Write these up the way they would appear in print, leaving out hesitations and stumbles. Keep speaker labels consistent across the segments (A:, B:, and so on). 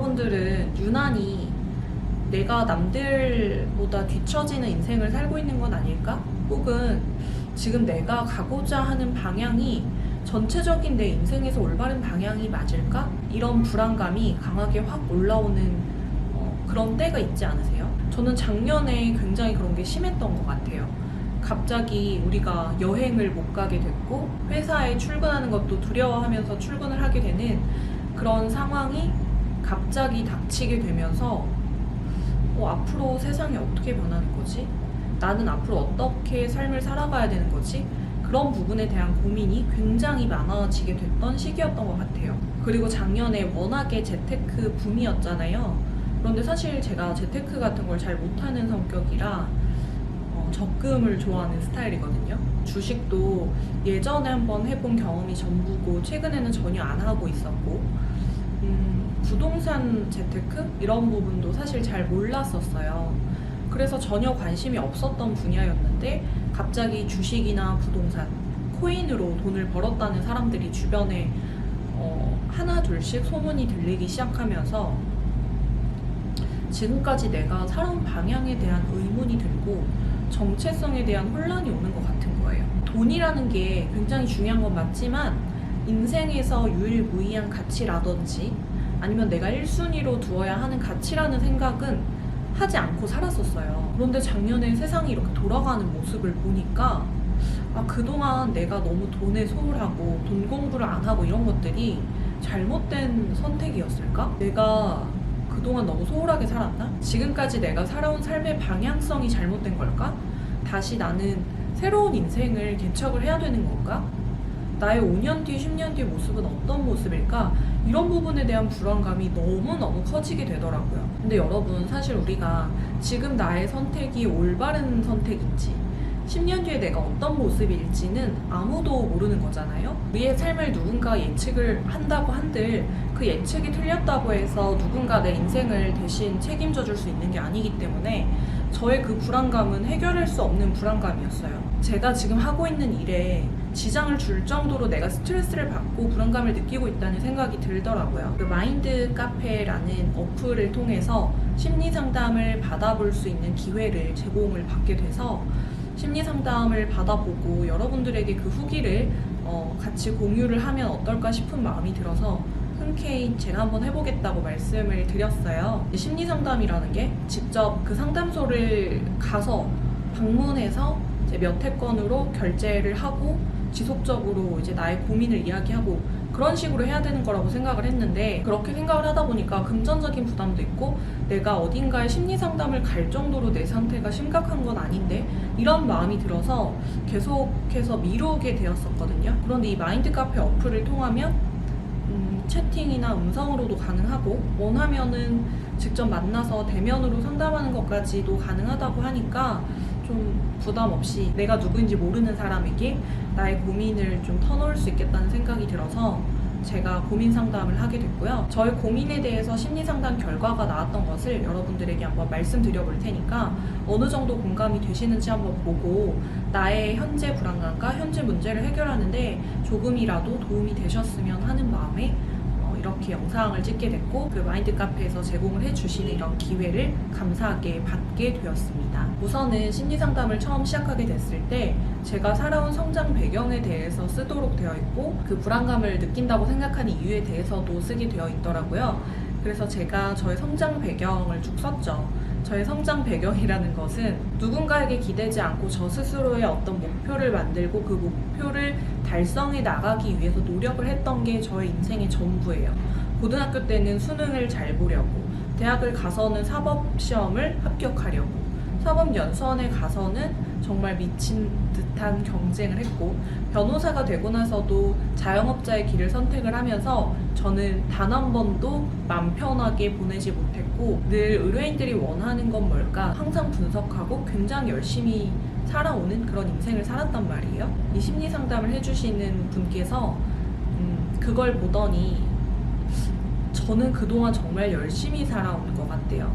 A: 여러분들은 유난히 내가 남들보다 뒤처지는 인생을 살고 있는 건 아닐까? 혹은 지금 내가 가고자 하는 방향이 전체적인 내 인생에서 올바른 방향이 맞을까? 이런 불안감이 강하게 확 올라오는 그런 때가 있지 않으세요? 저는 작년에 굉장히 그런 게 심했던 것 같아요. 갑자기 우리가 여행을 못 가게 됐고 회사에 출근하는 것도 두려워하면서 출근을 하게 되는 그런 상황이 갑자기 닥치게 되면서 앞으로 세상이 어떻게 변하는 거지? 나는 앞으로 어떻게 삶을 살아가야 되는 거지? 그런 부분에 대한 고민이 굉장히 많아지게 됐던 시기였던 것 같아요. 그리고 작년에 워낙에 재테크 붐이었잖아요. 그런데 사실 제가 재테크 같은 걸 잘 못하는 성격이라 적금을 좋아하는 스타일이거든요. 주식도 예전에 한번 해본 경험이 전부고 최근에는 전혀 안 하고 있었고 부동산 재테크? 이런 부분도 사실 잘 몰랐었어요. 그래서 전혀 관심이 없었던 분야였는데 갑자기 주식이나 부동산, 코인으로 돈을 벌었다는 사람들이 주변에 하나 둘씩 소문이 들리기 시작하면서 지금까지 내가 살아온 방향에 대한 의문이 들고 정체성에 대한 혼란이 오는 것 같은 거예요. 돈이라는 게 굉장히 중요한 건 맞지만 인생에서 유일무이한 가치라든지 아니면 내가 1순위로 두어야 하는 가치라는 생각은 하지 않고 살았었어요. 그런데 작년에 세상이 이렇게 돌아가는 모습을 보니까 그동안 내가 너무 돈에 소홀하고 돈 공부를 안 하고 이런 것들이 잘못된 선택이었을까? 내가 그동안 너무 소홀하게 살았나? 지금까지 내가 살아온 삶의 방향성이 잘못된 걸까? 다시 나는 새로운 인생을 개척을 해야 되는 건가? 나의 5년 뒤, 10년 뒤 모습은 어떤 모습일까? 이런 부분에 대한 불안감이 너무너무 커지게 되더라고요. 근데 여러분, 사실 우리가 지금 나의 선택이 올바른 선택인지 10년 뒤에 내가 어떤 모습일지는 아무도 모르는 거잖아요. 우리의 삶을 누군가 예측을 한다고 한들 그 예측이 틀렸다고 해서 누군가 내 인생을 대신 책임져 줄 수 있는 게 아니기 때문에 저의 그 불안감은 해결할 수 없는 불안감이었어요. 제가 지금 하고 있는 일에 지장을 줄 정도로 내가 스트레스를 받고 불안감을 느끼고 있다는 생각이 들더라고요. 그 마인드 카페라는 어플을 통해서 심리 상담을 받아볼 수 있는 기회를 제공을 받게 돼서 심리 상담을 받아보고 여러분들에게 그 후기를 같이 공유를 하면 어떨까 싶은 마음이 들어서 흔쾌히 제가 한번 해보겠다고 말씀을 드렸어요. 심리 상담이라는 게 직접 그 상담소를 가서 방문해서 이제 몇 회권으로 결제를 하고 지속적으로 이제 나의 고민을 이야기하고 그런 식으로 해야 되는 거라고 생각을 했는데 그렇게 생각을 하다 보니까 금전적인 부담도 있고 내가 어딘가에 심리 상담을 갈 정도로 내 상태가 심각한 건 아닌데 이런 마음이 들어서 계속해서 미루게 되었었거든요. 그런데 이 마인드 카페 어플을 통하면 채팅이나 음성으로도 가능하고 원하면은 직접 만나서 대면으로 상담하는 것까지도 가능하다고 하니까 좀 부담 없이 내가 누구인지 모르는 사람에게 나의 고민을 좀 터놓을 수 있겠다는 생각이 들어서 제가 고민 상담을 하게 됐고요. 저의 고민에 대해서 심리 상담 결과가 나왔던 것을 여러분들에게 한번 말씀드려 볼 테니까 어느 정도 공감이 되시는지 한번 보고 나의 현재 불안감과 현재 문제를 해결하는데 조금이라도 도움이 되셨으면 하는 마음에 이렇게 영상을 찍게 됐고 그 마인드 카페에서 제공을 해주시는 이런 기회를 감사하게 받게 되었습니다. 우선은 심리 상담을 처음 시작하게 됐을 때 제가 살아온 성장 배경에 대해서 쓰도록 되어 있고 그 불안감을 느낀다고 생각하는 이유에 대해서도 쓰게 되어 있더라고요. 그래서 제가 저의 성장 배경을 쭉 썼죠. 저의 성장 배경이라는 것은 누군가에게 기대지 않고 저 스스로의 어떤 목표를 만들고 그 목표를 달성해 나가기 위해서 노력을 했던 게 저의 인생의 전부예요. 고등학교 때는 수능을 잘 보려고, 대학을 가서는 사법시험을 합격하려고, 사법연수원에 가서는 정말 미친 듯한 경쟁을 했고 변호사가 되고 나서도 자영업자의 길을 선택을 하면서 저는 단 한 번도 맘 편하게 보내지 못했고 늘 의뢰인들이 원하는 건 뭘까 항상 분석하고 굉장히 열심히 살아오는 그런 인생을 살았단 말이에요. 이 심리 상담을 해주시는 분께서 그걸 보더니 저는 그동안 정말 열심히 살아온 것 같대요.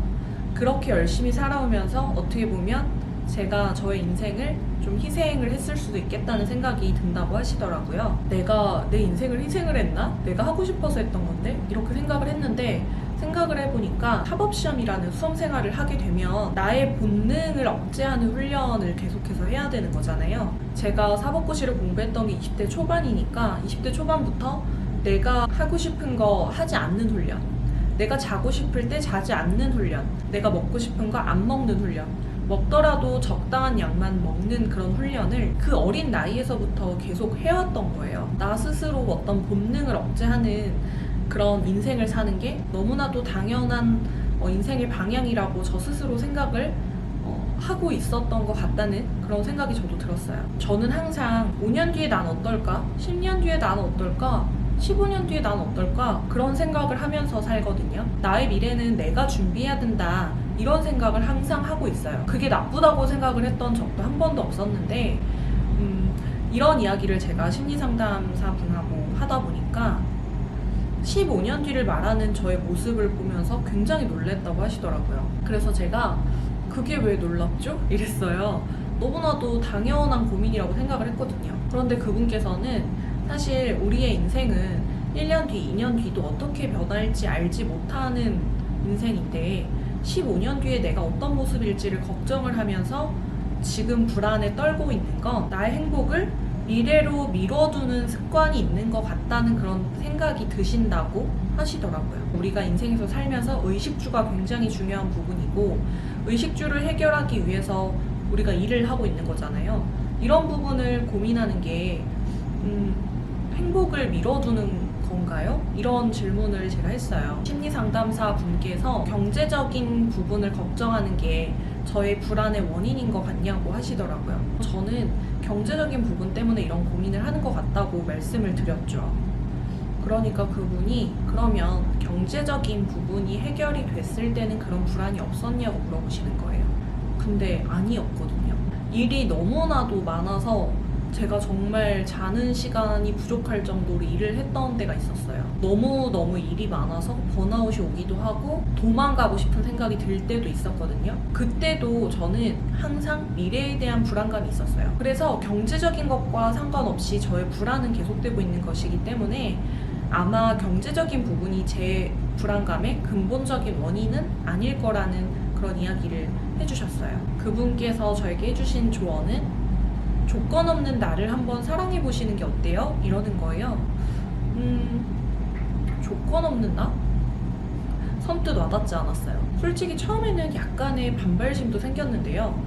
A: 그렇게 열심히 살아오면서 어떻게 보면 제가 저의 인생을 좀 희생을 했을 수도 있겠다는 생각이 든다고 하시더라고요. 내가 내 인생을 희생을 했나? 내가 하고 싶어서 했던 건데? 이렇게 생각을 했는데 생각을 해보니까 사법시험이라는 수험생활을 하게 되면 나의 본능을 억제하는 훈련을 계속해서 해야 되는 거잖아요. 제가 사법고시를 공부했던 게 20대 초반이니까 20대 초반부터 내가 하고 싶은 거 하지 않는 훈련, 내가 자고 싶을 때 자지 않는 훈련, 내가 먹고 싶은 거 안 먹는 훈련, 먹더라도 적당한 양만 먹는 그런 훈련을 그 어린 나이에서부터 계속 해왔던 거예요. 나 스스로 어떤 본능을 억제하는 그런 인생을 사는 게 너무나도 당연한 인생의 방향이라고 저 스스로 생각을 하고 있었던 것 같다는 그런 생각이 저도 들었어요. 저는 항상 5년 뒤에 난 어떨까? 10년 뒤에 난 어떨까? 15년 뒤에 난 어떨까? 그런 생각을 하면서 살거든요. 나의 미래는 내가 준비해야 된다. 이런 생각을 항상 하고 있어요. 그게 나쁘다고 생각을 했던 적도 한 번도 없었는데 이런 이야기를 제가 심리상담사 분하고 하다 보니까 15년 뒤를 말하는 저의 모습을 보면서 굉장히 놀랬다고 하시더라고요. 그래서 제가 그게 왜 놀랍죠? 이랬어요. 너무나도 당연한 고민이라고 생각을 했거든요. 그런데 그분께서는 사실 우리의 인생은 1년 뒤, 2년 뒤도 어떻게 변할지 알지 못하는 인생인데 15년 뒤에 내가 어떤 모습일지를 걱정을 하면서 지금 불안에 떨고 있는 건 나의 행복을 미래로 미뤄두는 습관이 있는 것 같다는 그런 생각이 드신다고 하시더라고요. 우리가 인생에서 살면서 의식주가 굉장히 중요한 부분이고 의식주를 해결하기 위해서 우리가 일을 하고 있는 거잖아요. 이런 부분을 고민하는 게 행복을 미뤄두는 건가요? 이런 질문을 제가 했어요. 심리상담사 분께서 경제적인 부분을 걱정하는 게 저의 불안의 원인인 것 같냐고 하시더라고요. 저는 경제적인 부분 때문에 이런 고민을 하는 것 같다고 말씀을 드렸죠. 그러니까 그분이 그러면 경제적인 부분이 해결이 됐을 때는 그런 불안이 없었냐고 물어보시는 거예요. 근데 아니었거든요. 일이 너무나도 많아서 제가 정말 자는 시간이 부족할 정도로 일을 했던 때가 있었어요. 너무너무 일이 많아서 번아웃이 오기도 하고 도망가고 싶은 생각이 들 때도 있었거든요. 그때도 저는 항상 미래에 대한 불안감이 있었어요. 그래서 경제적인 것과 상관없이 저의 불안은 계속되고 있는 것이기 때문에 아마 경제적인 부분이 제 불안감의 근본적인 원인은 아닐 거라는 그런 이야기를 해주셨어요. 그분께서 저에게 해주신 조언은 조건 없는 나를 한번 사랑해 보시는 게 어때요? 이러는 거예요. 조건 없는 나? 선뜻 와닿지 않았어요. 솔직히 처음에는 약간의 반발심도 생겼는데요.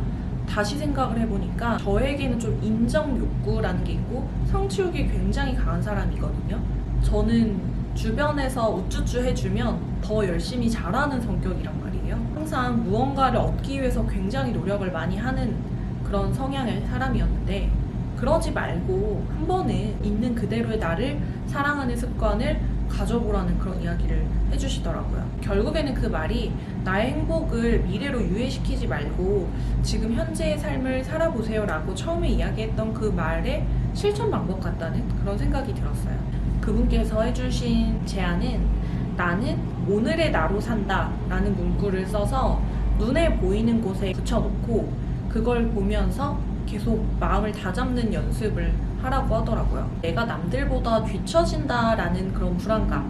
A: 다시 생각을 해보니까 저에게는 좀 인정 욕구라는 게 있고 성취욕이 굉장히 강한 사람이거든요. 저는 주변에서 우쭈쭈 해주면 더 열심히 잘하는 성격이란 말이에요. 항상 무언가를 얻기 위해서 굉장히 노력을 많이 하는 그런 성향의 사람이었는데 그러지 말고 한 번은 있는 그대로의 나를 사랑하는 습관을 가져보라는 그런 이야기를 해주시더라고요. 결국에는 그 말이 나의 행복을 미래로 유예시키지 말고 지금 현재의 삶을 살아보세요 라고 처음에 이야기했던 그 말의 실천 방법 같다는 그런 생각이 들었어요. 그분께서 해주신 제안은 나는 오늘의 나로 산다 라는 문구를 써서 눈에 보이는 곳에 붙여놓고 그걸 보면서 계속 마음을 다잡는 연습을 하라고 하더라고요. 내가 남들보다 뒤처진다라는 그런 불안감,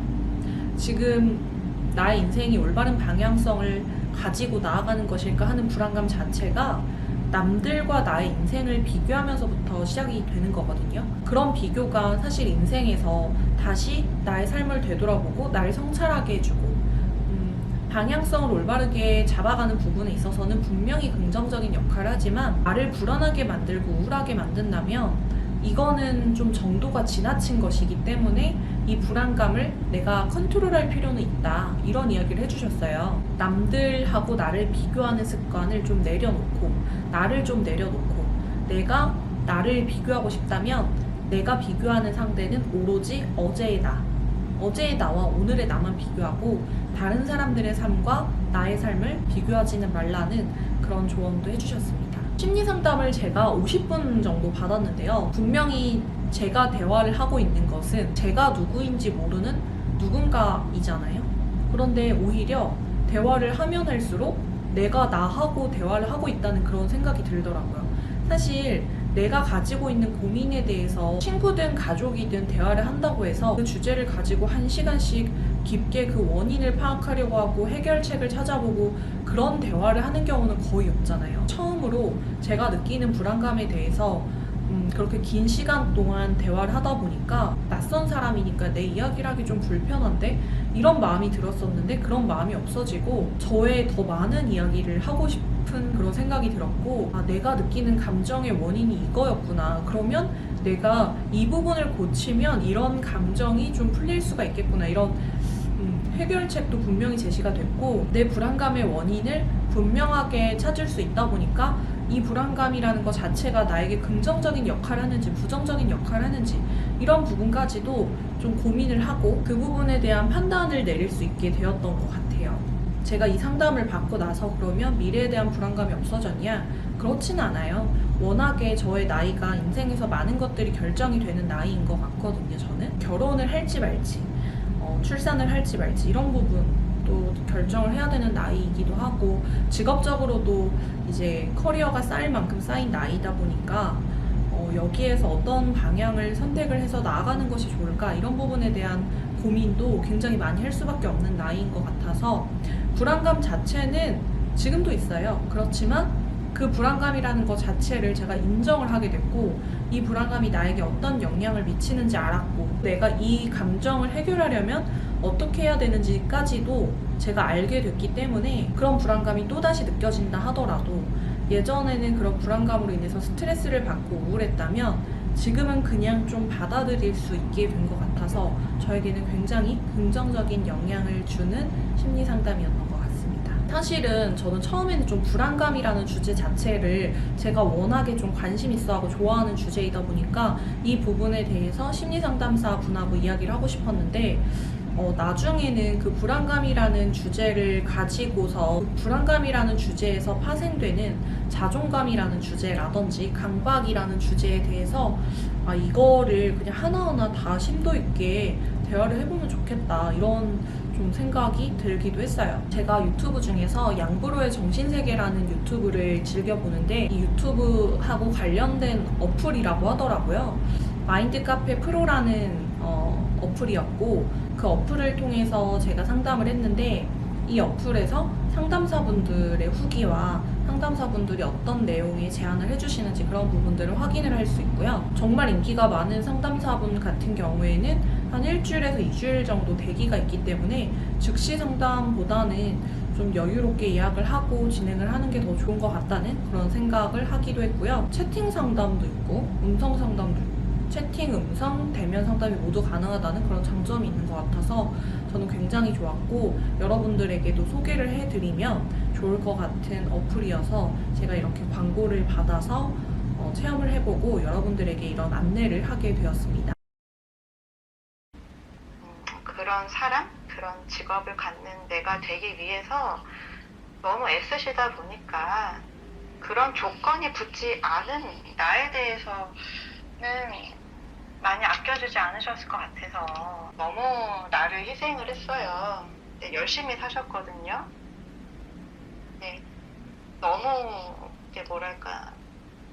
A: 지금 나의 인생이 올바른 방향성을 가지고 나아가는 것일까 하는 불안감 자체가 남들과 나의 인생을 비교하면서부터 시작이 되는 거거든요. 그런 비교가 사실 인생에서 다시 나의 삶을 되돌아보고 나를 성찰하게 해주고 방향성을 올바르게 잡아가는 부분에 있어서는 분명히 긍정적인 역할을 하지만 나를 불안하게 만들고 우울하게 만든다면 이거는 좀 정도가 지나친 것이기 때문에 이 불안감을 내가 컨트롤할 필요는 있다, 이런 이야기를 해주셨어요. 남들하고 나를 비교하는 습관을 좀 내려놓고 나를 좀 내려놓고 내가 나를 비교하고 싶다면 내가 비교하는 상대는 오로지 어제의 나, 어제의 나와 오늘의 나만 비교하고 다른 사람들의 삶과 나의 삶을 비교하지는 말라는 그런 조언도 해주셨습니다. 심리상담을 제가 50분 정도 받았는데요. 분명히 제가 대화를 하고 있는 것은 제가 누구인지 모르는 누군가이잖아요. 그런데 오히려 대화를 하면 할수록 내가 나하고 대화를 하고 있다는 그런 생각이 들더라고요. 사실 내가 가지고 있는 고민에 대해서 친구든 가족이든 대화를 한다고 해서 그 주제를 가지고 1시간씩 깊게 그 원인을 파악하려고 하고 해결책을 찾아보고 그런 대화를 하는 경우는 거의 없잖아요. 처음으로 제가 느끼는 불안감에 대해서 그렇게 긴 시간 동안 대화를 하다 보니까 낯선 사람이니까 내 이야기를 하기 좀 불편한데 이런 마음이 들었었는데 그런 마음이 없어지고 저의 더 많은 이야기를 하고 싶은 그런 생각이 들었고, 아, 내가 느끼는 감정의 원인이 이거였구나. 그러면 내가 이 부분을 고치면 이런 감정이 좀 풀릴 수가 있겠구나. 이런 해결책도 분명히 제시가 됐고, 내 불안감의 원인을 분명하게 찾을 수 있다 보니까 이 불안감이라는 것 자체가 나에게 긍정적인 역할을 하는지 부정적인 역할을 하는지 이런 부분까지도 좀 고민을 하고 그 부분에 대한 판단을 내릴 수 있게 되었던 것 같아요. 제가 이 상담을 받고 나서 그러면 미래에 대한 불안감이 없어졌냐? 그렇진 않아요. 워낙에 저의 나이가 인생에서 많은 것들이 결정이 되는 나이인 것 같거든요. 저는 결혼을 할지 말지, 출산을 할지 말지 이런 부분도 결정을 해야 되는 나이이기도 하고, 직업적으로도 이제 커리어가 쌓일 만큼 쌓인 나이다 보니까 여기에서 어떤 방향을 선택을 해서 나아가는 것이 좋을까 이런 부분에 대한 고민도 굉장히 많이 할 수밖에 없는 나이인 것 같아서 불안감 자체는 지금도 있어요. 그렇지만 그 불안감이라는 것 자체를 제가 인정을 하게 됐고, 이 불안감이 나에게 어떤 영향을 미치는지 알았고, 내가 이 감정을 해결하려면 어떻게 해야 되는지까지도 제가 알게 됐기 때문에 그런 불안감이 또다시 느껴진다 하더라도 예전에는 그런 불안감으로 인해서 스트레스를 받고 우울했다면 지금은 그냥 좀 받아들일 수 있게 된 것 같아서 저에게는 굉장히 긍정적인 영향을 주는 심리 상담이었던 것 같습니다. 사실은 저는 처음에는 좀 불안감이라는 주제 자체를 제가 워낙에 좀 관심 있어 하고 좋아하는 주제이다 보니까 이 부분에 대해서 심리 상담사 분하고 이야기를 하고 싶었는데 나중에는 그 불안감이라는 주제를 가지고서 불안감이라는 주제에서 파생되는 자존감이라는 주제라든지 강박이라는 주제에 대해서 이거를 그냥 하나하나 다 심도 있게 대화를 해보면 좋겠다 이런 좀 생각이 들기도 했어요. 제가 유튜브 중에서 양브로의 정신세계라는 유튜브를 즐겨보는데 이 유튜브하고 관련된 어플이라고 하더라고요. 마인드 카페 프로라는 어플이었고, 그 어플을 통해서 제가 상담을 했는데 이 어플에서 상담사분들의 후기와 상담사분들이 어떤 내용의 제안을 해주시는지 그런 부분들을 확인을 할 수 있고요. 정말 인기가 많은 상담사분 같은 경우에는 한 일주일에서 2주일 정도 대기가 있기 때문에 즉시 상담보다는 좀 여유롭게 예약을 하고 진행을 하는 게 더 좋은 것 같다는 그런 생각을 하기도 했고요. 채팅 상담도 있고 음성 상담도 있고 채팅, 음성, 대면 상담이 모두 가능하다는 그런 장점이 있는 것 같아서 저는 굉장히 좋았고, 여러분들에게도 소개를 해드리면 좋을 것 같은 어플이어서 제가 이렇게 광고를 받아서 체험을 해보고 여러분들에게 이런 안내를 하게 되었습니다.
B: 그런 사람, 그런 직업을 갖는 내가 되기 위해서 너무 애쓰시다 보니까 그런 조건이 붙지 않은 나에 대해서는 많이 아껴주지 않으셨을 것 같아서 너무 나를 희생을 했어요. 네, 열심히 사셨거든요. 네, 너무 뭐랄까,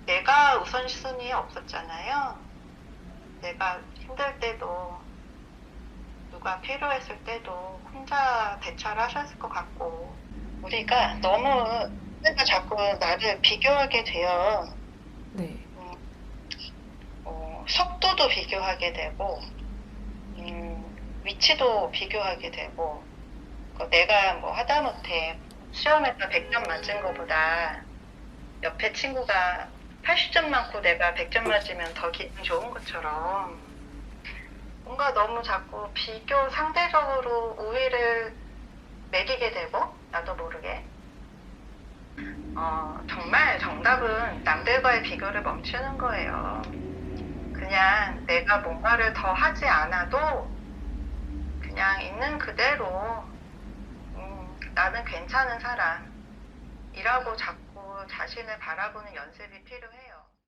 B: 내가 우선순위에 없었잖아요. 내가 힘들 때도 누가 필요했을 때도 혼자 대처를 하셨을 것 같고, 우리가 너무 내가 자꾸 나를 비교하게 돼요.
A: 네.
B: 속도도 비교하게 되고, 위치도 비교하게 되고, 내가 뭐 하다못해 시험에서 100점 맞은 것보다 옆에 친구가 80점 맞고 내가 100점 맞으면 더 기분 좋은 것처럼 뭔가 너무 자꾸 비교 상대적으로 우위를 매기게 되고, 나도 모르게 정말 정답은 남들과의 비교를 멈추는 거예요. 그냥 내가 뭔가를 더 하지 않아도 그냥 있는 그대로 나는 괜찮은 사람이라고 자꾸 자신을 바라보는 연습이 필요해요.